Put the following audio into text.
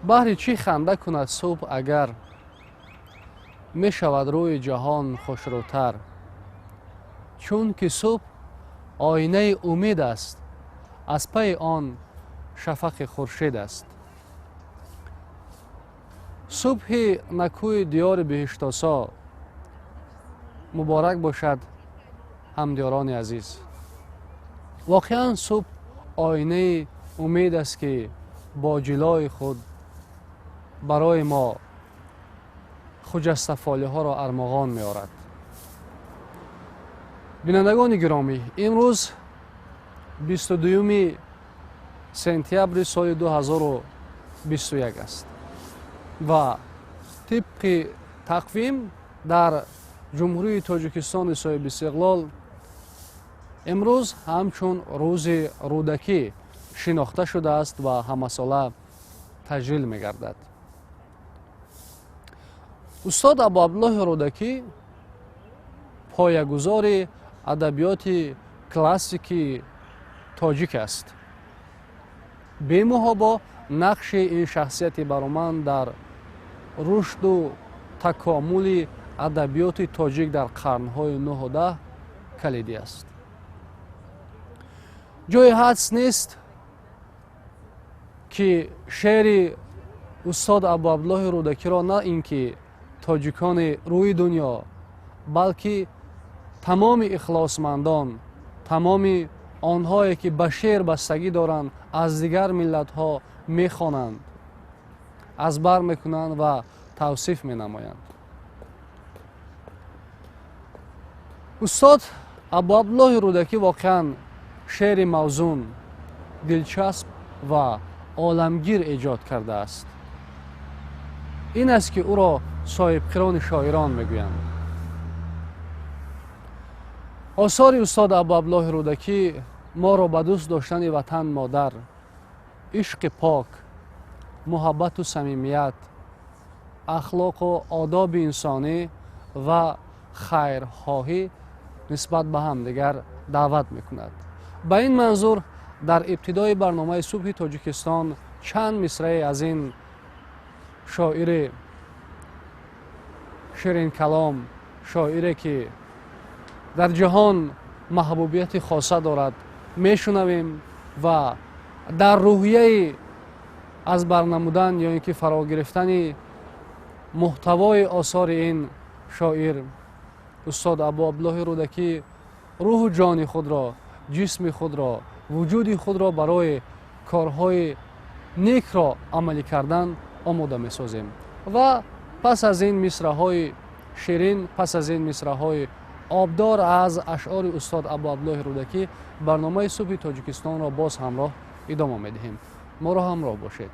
بهر چی خنده کند صبح اگر می شود روی جهان خوشروتر. چون که صبح آینه امید است، از پی آن شفق خورشید است. صبح نکوی دیار بهشتاسا مبارک باشد همدیاران عزیز. واقعا صبح آینه امید است که با جلای خود برای ما خجسته فاله ها را ارمغان می آورد. بینندگان گرامی، امروز 22 سپتامبر سال 2021 است و طبق تقویم در جمهوری تاجیکستان صاحب استقلال امروز همچون روز رودکی شناخته شده است و همه ساله تجلیل می گردد. استاد ابوعبدالله رودکی پایه‌گذار ادبیات کلاسیک تاجیک است. بی محابا نقش این شخصیت برومند در رشد و تکامل ادبیات تاجیک در قرنهای 9 و 10 کلیدی است. جای حدس نیست که شعر استاد ابوعبدالله رودکی را نه اینکه تاجیکان روی دنیا بلکه تمام اخلاصمندان، تمام آنهایی که به شعر بستگی دارند از دیگر ملت ها میخوانند، از بر میکنند و توصیف مینمایند. استاد ابوعبدالله رودکی واقعا شعر موزون، دلچسب و عالمگیر ایجاد کرده است. این است که او را صاحب قران شاعران میگویند. آثار استاد ابوعبدالله رودکی ما را به دوست داشتن وطن مادر، عشق پاک، محبت و صمیمیت، اخلاق و آداب انسانی و خیرخواهی نسبت به همدیگر دعوت میکند. به این منظور در ابتدای برنامه صبح تاجیکستان چند مصرع از این شاعر شیرین کلام، شاعری که در جهان محبوبیت خاصه دارد میشنویم و در روحیه از برنمودن یا اینکه فرا گرفتن محتوای آثار این شاعر استاد ابوعبدالله رودکی روح و جان خود را، جسم خود را، وجود خود را برای کارهای نیک را عملی کردن آماده می سازیم. و پس از این مصرع‌های شیرین، پس از این مصرع‌های آبدار از اشعار استاد ابوعبدالله رودکی برنامه صبح تاجیکستان را باز همراه ادامه می دهیم. ما را همراه باشید.